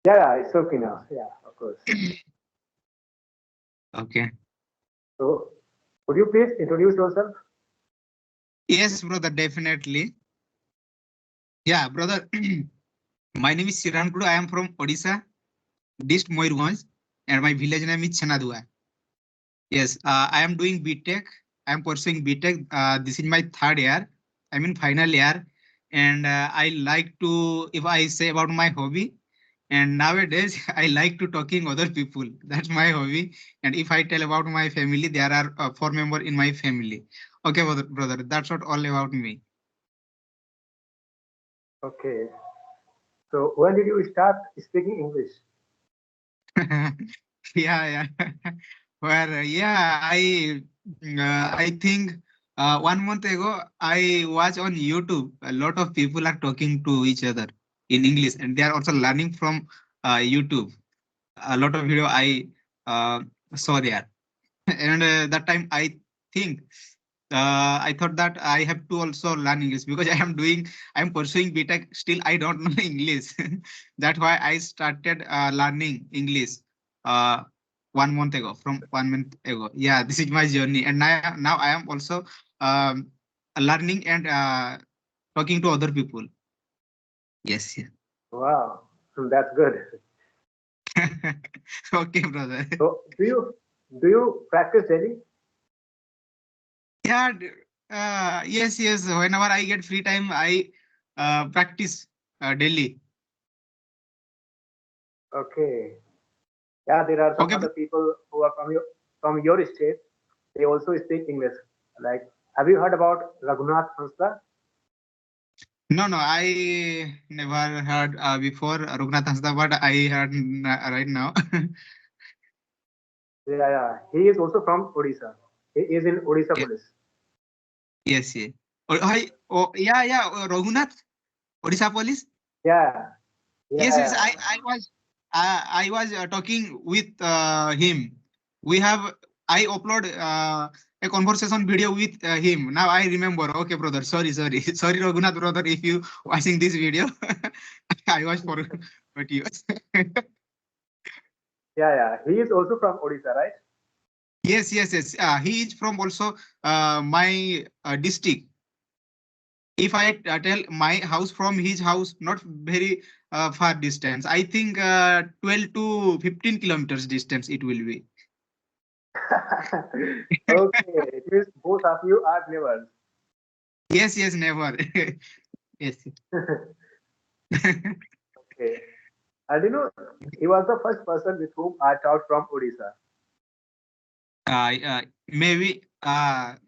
Yeah, it's okay now. Yeah, of course. Okay. So, could you please introduce yourself? Yes, brother, definitely. Yeah, brother. My name is Shreeram. I am from Odisha, Dist Moirganj, and my village name is Chanadua. Yes, I am doing BTech. I am pursuing BTech. This is my third year. I'm in final year, and I like to, if I say about my hobby, and nowadays I like to talking other people. That's my hobby. And if I tell about my family, there are four members in my family. Okay, brother, that's what all about me. Okay. So, when did you start speaking English? Yeah, yeah. Where, yeah, I think 1 month ago I watched on YouTube. A lot of people are talking to each other in English, and they are also learning from YouTube. A lot of video I uh, saw there, and that time I think I thought that I have to also learn English because I am pursuing BTech. Still, I don't know English. That's why I started learning English uh, 1 month ago. From 1 month ago, yeah, this is my journey, and now I am also learning and talking to other people. Yes, yes. Wow, that's good. Okay, brother. So, do you practice daily? Yeah, yes, yes. Whenever I get free time, I practice daily. Okay. Yeah, there are some Okay. other people who are from your state. They also speak English. Like, have you heard about Raghunath Hansla? No, no, I never heard before Raghunath Hasda, but I heard right now. Yeah, yeah. He is also from Odisha. He is in Odisha Yeah, police. yes, yes. Oh, hi, oh, yeah, yeah. Raghunath, Odisha police. Yeah, yeah, Yes, yes. yeah. I was talking with him. We have. I upload a conversation video with him. Now I remember. Okay, brother. Sorry, sorry, sorry, Raghunath, brother. If you watching this video, I was for you. Yeah, yeah. He is also from Odisha, right? Yes, yes, yes. He is from also my district. If I tell my house from his house, not very far distance. I think 12 to 15 kilometers distance it will be. Okay, it means both of you are neighbors. Yes, yes, never. Yes. Okay. And he was the first person with whom I talked from Odisha. Maybe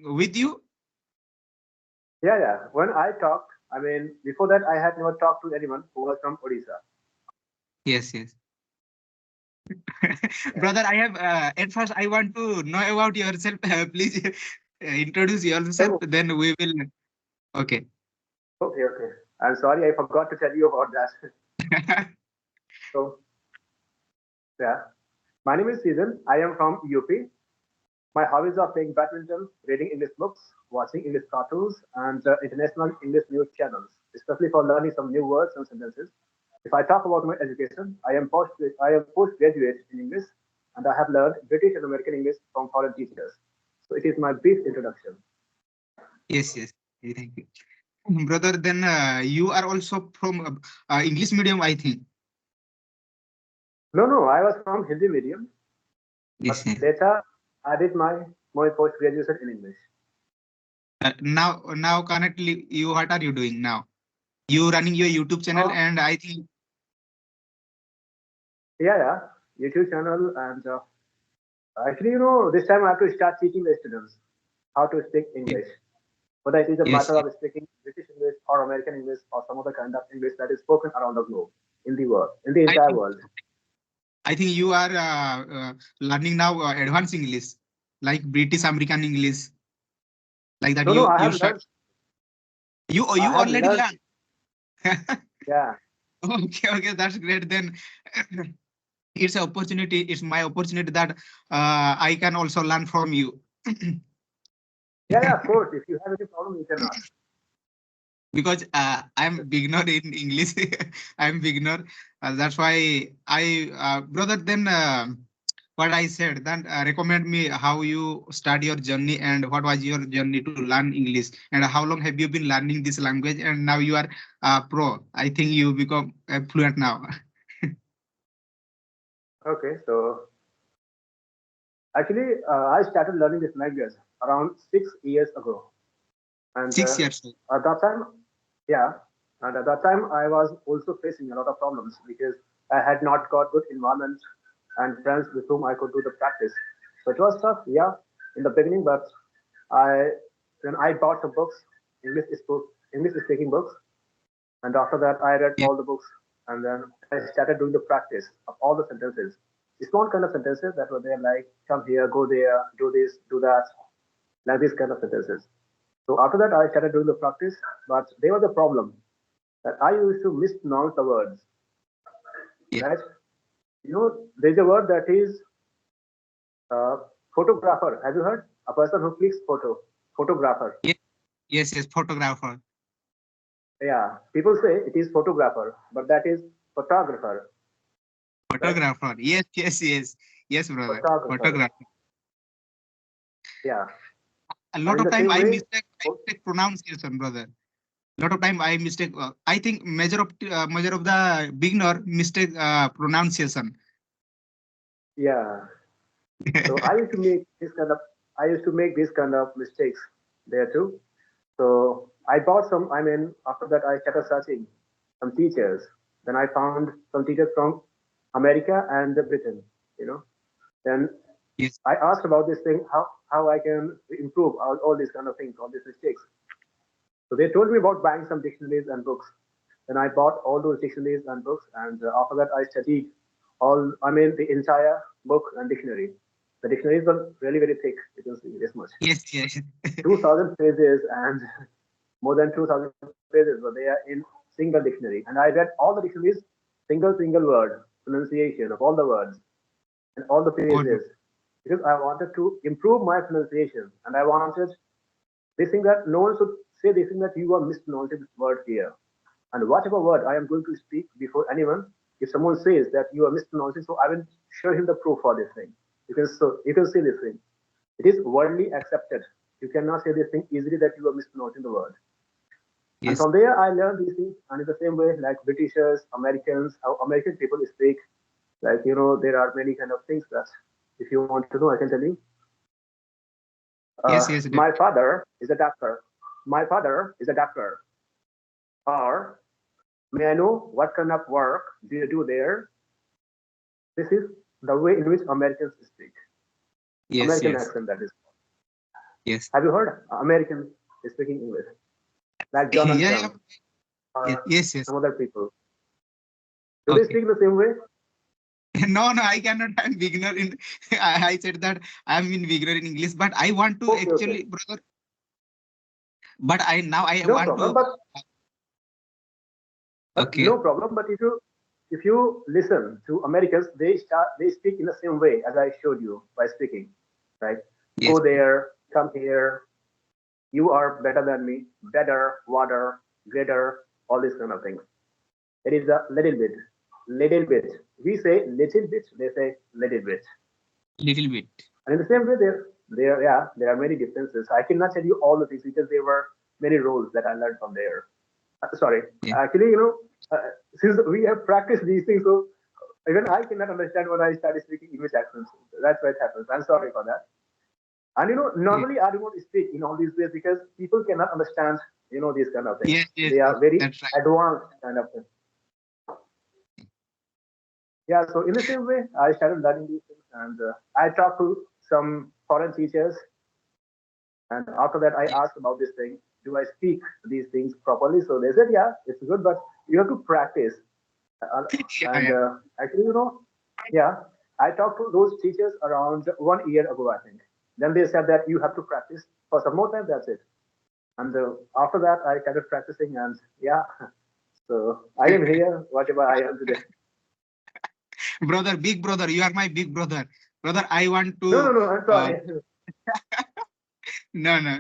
with you. Yeah, yeah. When I talked, I mean, before that, I had never talked to anyone who was from Odisha. Yes, yes. Yeah. Brother, I have at first I want to know about yourself. Please introduce yourself. Oh, Then we will. Okay. okay, okay. I'm sorry, I forgot to tell you about that. So, yeah. My name is Season. I am from UP. My hobbies are playing badminton, reading English books, watching English cartoons, and international English news channels, especially for learning some new words and sentences. If I talk about my education, I am postgraduate in English, and I have learned British and American English from foreign teachers. So it is my brief introduction. Yes, yes. Thank you. Brother, then you are also from English medium, I think. No, no, I was from Hindi medium, but Yes, yes. later I did my post graduation in English. Now, currently, you what are you doing now? You running your YouTube channel, Uh, and I think yeah, yeah, YouTube channel, and actually, this time I have to start teaching the students how to speak English. Whether it is a yes, matter yes. of speaking British English or American English or some other kind of English that is spoken around the globe, in the world, in the I entire think world. you are learning now advanced English, like British American English, like that. No, no, You I you have start learned. I you have already learned. learn. Yeah, Okay, okay, that's great. Then it's an opportunity. It's my opportunity that I can also learn from you. yeah, yeah. Of course, if you have any problem, you can ask. because I'm beginner in English. I'm beginner. That's why brother, then what I said, then recommend me how you start your journey and what was your journey to learn English and how long have you been learning this language and now you are pro. I think you become fluent now. Okay, so actually, I started learning this language around 6 years ago, and 6 years. at that time, yeah, and at that time I was also facing a lot of problems because I had not got good environment and friends with whom I could do the practice. So it was tough, yeah, in the beginning, but I then I bought some books, English speaking books, and after that I read Yeah. all the books, and then I started doing the practice of all the sentences. Small kind of sentences that were there like come here, go there, do this, do that, like these kind of sentences. So after that, I started doing the practice, but there was a problem that I used to mispronounce the words. Yeah. Right? There's a word that is uh, photographer. Have you heard? A person who clicks photographer. Yeah. Yes. Yes. Photographer. Yeah, people say it is photographer, but that is photographer. Right? Photographer. Yes. Yes. Yes. Yes, brother. Photographer. Photographer. Yeah, A and lot in of the time same I way, mistake pronunciation, brother. Lot of time I mistake. I think major of the beginner mistake pronunciation. yeah. So I used to make this kind of mistakes there too. So I bought some. I mean, after that, I started searching some teachers. Then I found some teachers from America and Britain. You know. Then Yes. I asked about this thing, how I can improve all these kind of things, all these mistakes. So they told me about buying some dictionaries and books. Then I bought all those dictionaries and books, and after that, I studied the entire book and dictionary. The dictionaries were really very thick. You can see this much, Yes. Yes. 2,000 pages, and more than 2,000 pages were there in single dictionary. And I read all the dictionaries, single word, pronunciation of all the words and all the Oh, phrases because I wanted to improve my pronunciation and I wanted this thing that no one should say this thing that you are mispronouncing this word here. And whatever word I am going to speak before anyone, if someone says that you are mispronouncing, so I will show him the proof for this thing. You can see this thing. It is worldly accepted. You cannot say this thing easily that you are mispronouncing the word. And yes. from there, I learned these things. And in the same way, like Britishers, Americans, how American people speak, like, there are many kind of things that if you want to know, I can tell you. Yes. Yes. My father is a doctor. My father is a doctor. Or, may I know what kind of work do you do there? This is the way in which Americans speak. Yes. American Yes. accent, that is. Yes. Have you heard Americans speaking English? Like Donald Yeah. Yeah. Trump Yes. or Yes. Yes. some other people. Do they Okay. speak the same way? No, no, I cannot. I'm beginner in. I said that I'm in beginner in English, but I want to Okay, okay. actually, brother. But I No want problem. to. But Okay. no problem. But if you listen to Americans, they speak in the same way as I showed you by speaking, right? Yes. Go there, come here. You are better than me. Better, water, greater, all these kind of things. It is a little bit, little bit. We say little bit. They say little bit. Little bit. And in the same way, there are many differences. I cannot tell you all the things because there were many roles that I learned from there. Sorry, Yeah. actually, since we have practiced these things, so even I cannot understand when I started speaking English accents. That's why it happens. I'm sorry for that. And Yeah. normally I do not speak in all these ways because people cannot understand, these kind of things. Yes. Yes. They Yes. are very That's right. advanced kind of things. Yeah, so in the same way, I started learning these things, and I talked to some foreign teachers, and after that, I Yes. asked about this thing. Do I speak these things properly? So they said, yeah, it's good, but you have to practice. Uh, Yeah. and Yeah. actually, yeah, I talked to those teachers around 1 year ago, I think. Then they said that you have to practice for some more time. That's it. And after that, I started practicing, and yeah, so I am here, whatever I am today. Brother, big brother, you are my big brother. Brother, I want No, no, to. no, I'm Uh, sorry. no, no.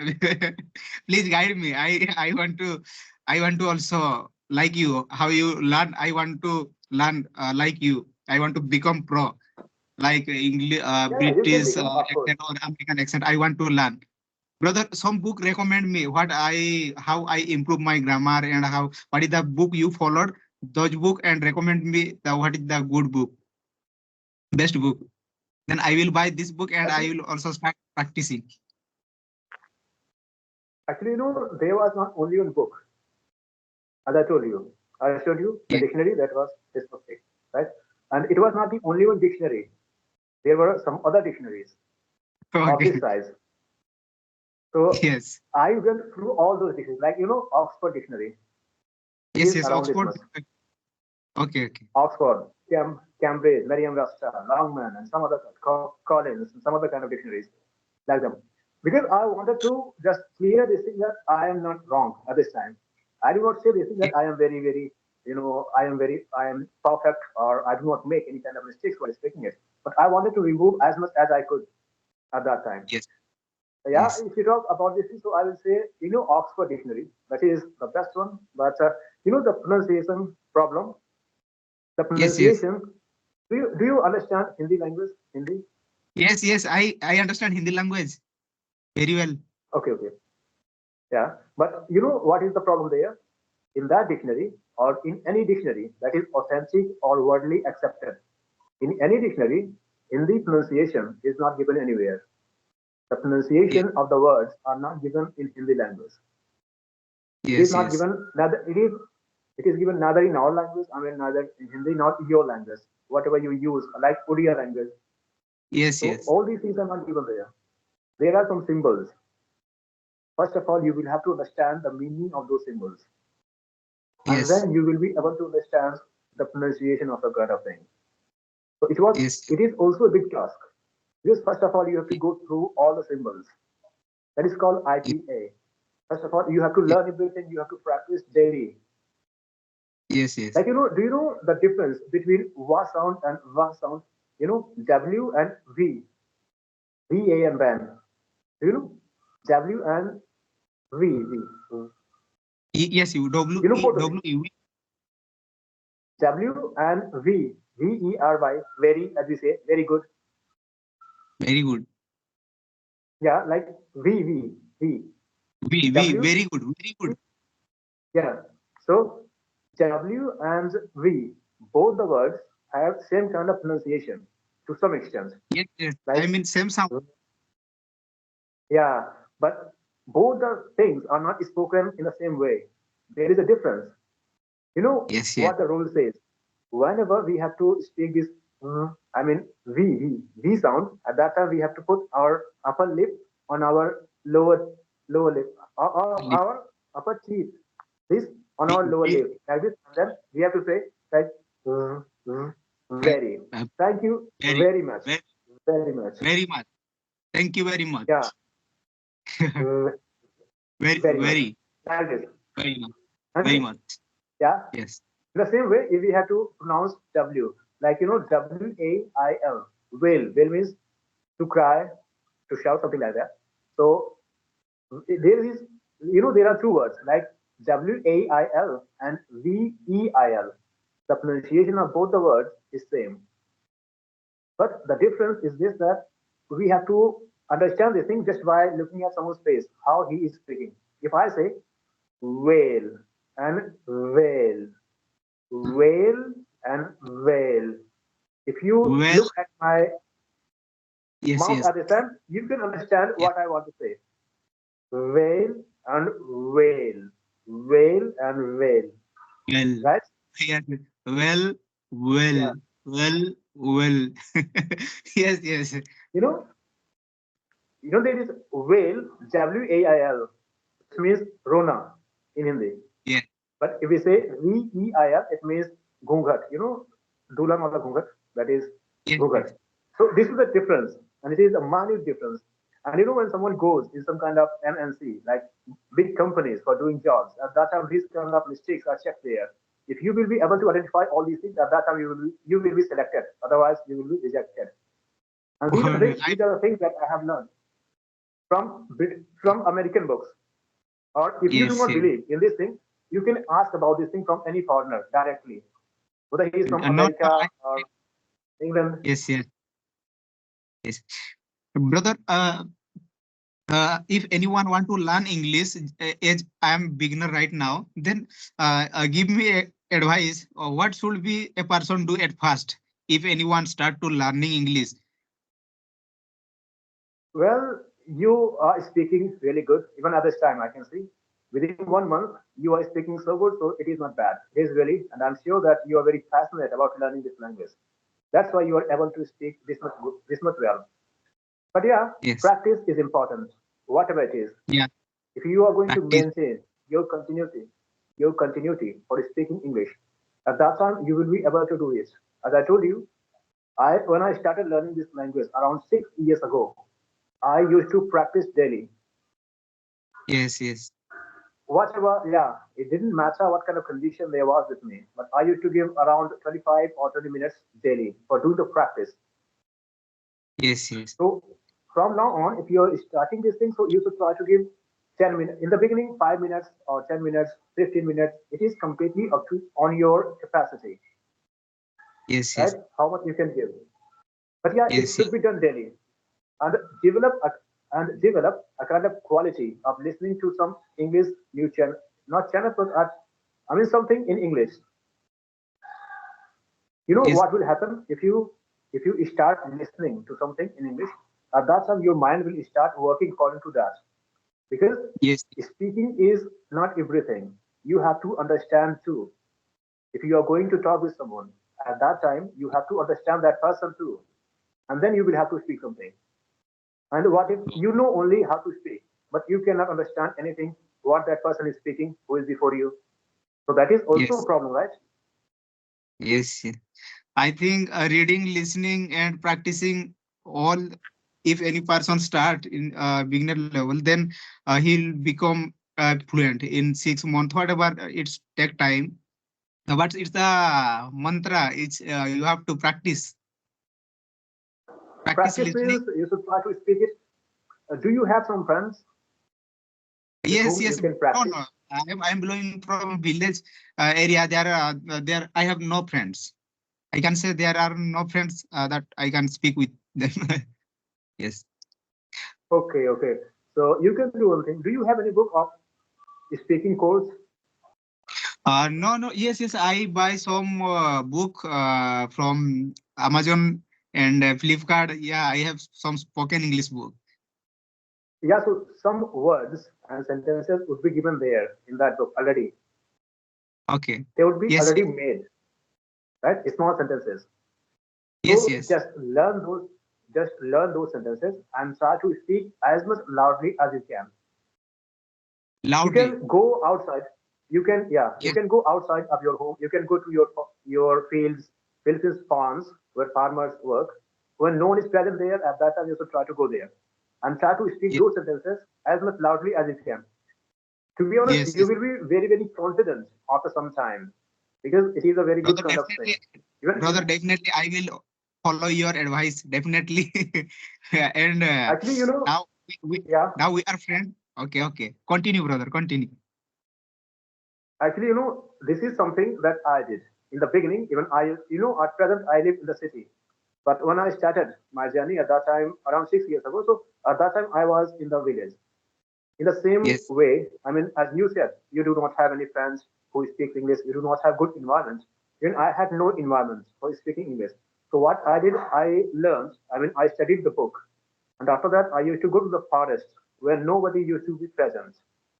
Please guide me. I want to I want to also like you. How you learn? I want to learn like you. I want to become pro, like English, Yeah, you can British become, of course. accent or American accent. I want to learn. Brother, some book recommend me how I improve my grammar and how what is the book you followed those book and recommend me the what is the good book, best book. Then I will buy this book and I Actually, will also start practicing. actually, there was not only one book, as I told you. I showed you the Yeah. dictionary that was this book, right? And it was not the only one dictionary. There were some other dictionaries of this Okay. size. So Yes. I went through all those dictionaries, like Oxford Dictionary. It Yes. is Yes. around this Oxford. much. Okay. Okay. Oxford, Cambridge, Merriam-Webster, Longman, and some other Collins, and some other kind of dictionaries like them. Because I wanted to just clear this thing that I am not wrong at this time. I do not say this thing Yeah. that I am very, very, I am perfect or I do not make any kind of mistakes while speaking it. But I wanted to remove as much as I could at that time. Yes. Yeah, Yes. if you talk about this, so I will say, Oxford Dictionary, that is the best one. But, the pronunciation problem, the Yes. Yes. pronunciation. Do you understand Hindi language? Hindi? Yes. Yes. I understand Hindi language very well. Okay, okay. Yeah. But you know what is the problem there? In that dictionary or in any dictionary that is authentic or widely accepted, in any dictionary, Hindi pronunciation is not given anywhere. The Yes. pronunciation of the words are not given in Hindi language. It is Yes. not Yes. given neither it is given neither in our language, I mean neither in Hindi, not your language, whatever you use, like Odia language. Yes. So Yes. all these things are not given there. There are some symbols. First of all, you will have to understand the meaning of those symbols, and Yes. then you will be able to understand the pronunciation of the kind of thing. So Yes. it is also a big task. Because first of all, you have to go through all the symbols. That is called Yes. IPA. First of all, you have to Yes. learn everything. You have to practice daily. Yes. Yes. Like, do you know the difference between wa sound and va sound? W and V, V-A and van. Do you know? W and V. Yes. You W You know E both of it. W E. W and V, V-E-R-Y, very, as we say, very good. Very good. Yeah, like V. We W, very good. Very good. yeah. So W and V, both the words have same kind of pronunciation to some extent. Yes. Yes. I Like, mean same sound. yeah, but both the things are not spoken in the same way. There is a difference. You know Yes. Yes. what the rule says? Whenever we have to speak this, I mean V sound, at that time we have to put our upper lip on our lower lip, our upper teeth, this on our lower We, lip, like this, and then we have to say like very. uh, Thank you very, very much, very, very much. very much. Thank you very Yeah, much. uh, Very, very much. very, Like this, very much. Very and much. yeah. Yes. In the same way, if we have to pronounce W, like WAIL, wail. Wail means to cry, to shout, something like that. So there is, there are two words like WAIL and VEIL. The pronunciation of both the words is same, but the difference is this, that we have to understand this thing just by looking at someone's face, how he is speaking. If I say whale and whale, whale and whale. If you Well, look at my yes, mouth yes. at this time, you can understand Yes. what I want to say. Whale and whale, whale and whale. Well, Right? yes. Well, well, Yeah. well. Yes, yes. You know, there is whale, WAIL, which means Rona in Hindi. Yes, But if we say VEIL, it means Ghungat. Dulan wala Ghungat, that is yes, yes. Ghungat. So this is the difference, and it is a minute difference. And when someone goes in some kind of MNC, like big companies for doing jobs, at that time these kind of mistakes are checked there. If you will be able to identify all these things, at that time you will be selected. Otherwise, you will be rejected. And these are Well, things, these are the things that I have learned from American books. Or if you do yes, not yes. believe in this thing, you can ask about this thing from any foreigner directly, whether he is from No, no, America or England. yes, yes, yes. Brother, if anyone want to learn English, as I am beginner right now, then give me advice. What should be a person do at first if anyone start to learning English? Well, you are speaking really good. Even at this time, I can see within 1 month you are speaking so good, so it is not bad. It is really, and I'm sure that you are very passionate about learning this language. That's why you are able to speak this much well. But yeah, Yes. practice is important, whatever it is. Yeah. If you are going to Practice. maintain your continuity for speaking English, at that time you will be able to do it. As I told you, I when I started learning this language around 6 years ago, I used to practice daily. Yes. Yes. Whatever, yeah, it didn't matter what kind of condition there was with me, but I used to give around 25 or 20 minutes daily for doing the practice. Yes. Yes. So from now on, if you're starting this thing, so you should try to give 10 minutes. In the beginning, 5 minutes or 10 minutes, 15 minutes. It is completely up to on your capacity, Yes. right? Yes. How much you can give. But yeah, it Yes. should be done daily and develop a kind of quality of listening to some English new channel, not channel, but I mean something in English. You know Yes. what will happen if you start listening to something in English? At that time, your mind will start working according to that. Because Yes. speaking is not everything. You have to understand too. If you are going to talk with someone, at that time you have to understand that person too. And then you will have to speak something. And what if you know only how to speak, but you cannot understand anything what that person is speaking who is before you? So that is also a Yes. problem, right? Yes. Yes. I think reading, listening, and practicing all. If any person start in beginner level, then he'll become fluent in 6 months. Whatever it's take time, but it's the mantra. It's you have to practice Practice listening. means you should try to speak it. Do you have some friends with Yes, whom yes. you can No, practice? no. I'm belonging from village area. There I have no friends. I can say there are no friends that I can speak with them. Yes. Okay, okay. So you can do one thing. Do you have any book of speaking course? No, no. Yes, yes. I buy some book from Amazon and Flipkart. Yeah, I have some spoken English book. Yeah, so some words and sentences would be given there in that book already. Okay. They would be Yes, already yes, made, right? Small sentences. yes, So yes. just learn those sentences and try to speak as much loudly as you can. You Loudly. can go outside. You Yes, can go outside of your home. You can go to your fields and ponds where farmers work. When no one is present there, at that time you should try to go there and try to speak yes, those sentences as much loudly as you can. To be honest, yes, you yes. will be very, very confident after some time because it is a very good Brother, kind of thing. definitely, Even if brother, definitely, I will follow your advice. Definitely. And actually, now we yeah, now we are friends. Okay, okay. Continue, brother. Continue. actually, this is something that I did in the beginning. Even at present, I live in the city. But when I started my journey at that time, around 6 years ago, so at that time I was in the village. In the same Yes, way, I mean, as you said, you do not have any friends who speak English. You do not have good environment. Even I had no environment for speaking English. So what I did, I learned. I mean, I studied the book, and after that, I used to go to the forest where nobody used to be present.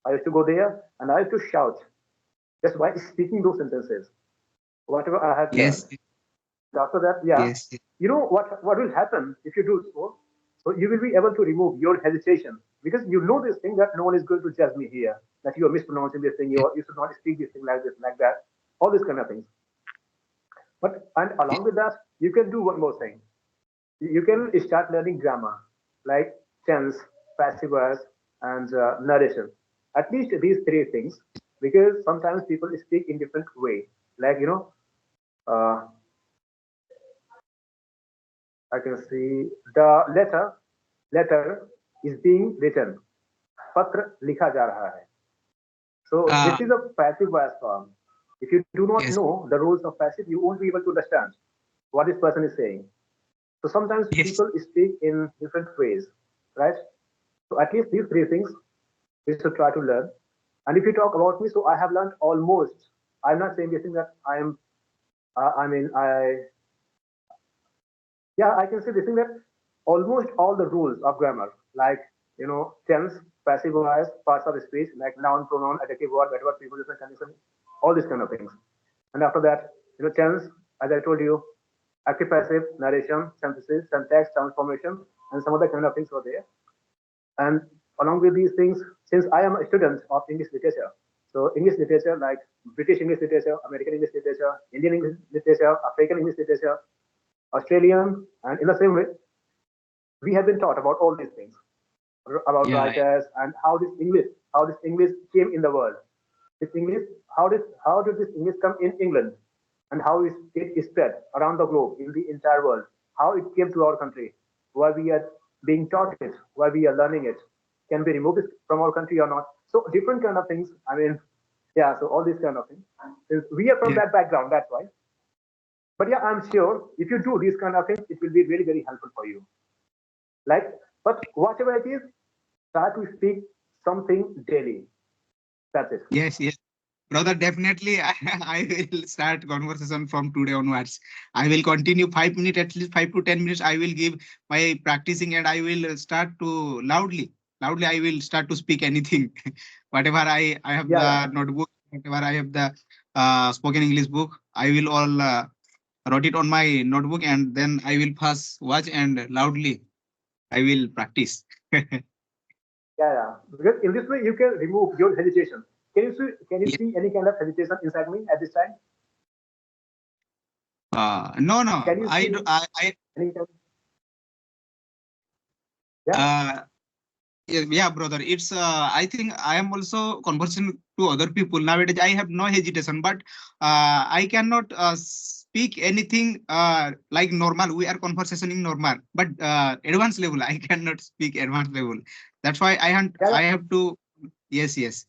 I used to go there and I used to shout just by speaking those sentences, whatever I had learned. yes, After that, yeah, yes, yes, you know what will happen if you do so? So you will be able to remove your hesitation because you know this thing that no one is going to judge me here, that you are mispronouncing this thing, you should not speak this thing like this, like that, all these kind of things. But and yes, along with that, you can do one more thing. You can start learning grammar, like tense, passive voice, and narration. At least these three things, because sometimes people speak in different way. Like uh, I can see the letter is being written. पत्र लिखा जा रहा है. So this Uh, is a passive voice form. If you do not yes, know the rules of passive, you won't be able to understand what this person is saying. So sometimes yes, people speak in different ways, right? So at least these three things we should try to learn. And if you talk about me, so I have learned almost. I'm not saying this thing that I am. I mean, yeah, I can say this thing that almost all the rules of grammar, like tense, passive voice, parts of speech, like noun, pronoun, adjective word, whatever preposition, condition, all these kind of things. And after that, tense, as I told you, active, passive, narration, synthesis, syntax, transformation, and some other kind of things were there. And along with these things, since I am a student of English literature, so English literature like British English literature, American English literature, Indian English literature, African English literature, Australian, and in the same way, we have been taught about all these things, about yeah, writers and how this English came in the world. This English, how did this English come in England, and how it spread around the globe in the entire world? How it came to our country, why we are being taught it, why we are learning it? Can we remove it from our country or not? So different kind of things. I mean, yeah. So all these kind of things. Since we are from yeah. that background, that's why. But yeah, I'm sure if you do these kind of things, it will be really very helpful for you. Like, but whatever it is, try to speak something daily. That's it. Yes, yes. Brother, definitely I will start conversation from today onwards. I will continue 5 minutes, at least 5 to 10 minutes. I will give my practicing and I will start to loudly I will start to speak anything. Whatever I have Yeah, the yeah, notebook, whatever I have the spoken English book, I will all wrote it on my notebook and then I will first watch and loudly I will practice. yeah, yeah. Because in this way, you can remove your hesitation. Can you Yeah. see any kind of hesitation inside me at this time? No, no, Can you I see do, I any kind? Yeah, uh, yeah, brother. It's I think I am also conversing to other people nowadays. I have no hesitation, but I cannot speak anything like normal. We are conversationing normal, but advanced level I cannot speak advanced level. That's why yeah, I yeah. have to. Yes, yes,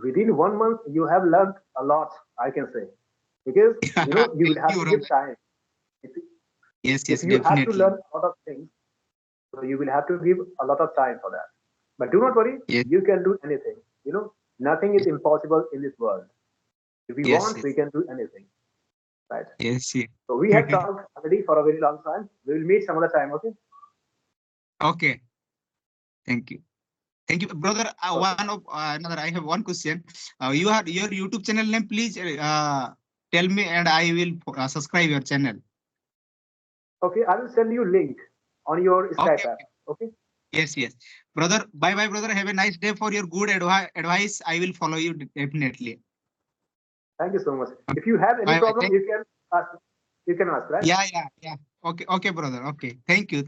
Within 1 month, you have learned a lot. I can say because you will thank have you, to brother. give time. If Yes, if yes, you have to learn definitely. a lot of things, so you will have to give a lot of time for that. But do not worry, Yes, you can do anything. Nothing is yes, impossible in this world. If we yes, want, yes, we can do anything, right? yes, yes. So we have talked already for a very long time. We will meet some other time, okay? Okay, thank you. Thank you, brother. Okay. One of another. I have one question. You have your YouTube channel name, please tell me, and I will subscribe your channel. Okay, I will send you link on your Okay, Skype app. okay. Okay. Yes, yes, brother. Bye, bye, brother. Have a nice day for your good advice. I will follow you definitely. Thank you so much. If you have any Bye, bye. problem, Thank. you can ask. You can ask, right? Yeah, yeah, yeah. Okay, okay, brother. Okay. Thank you.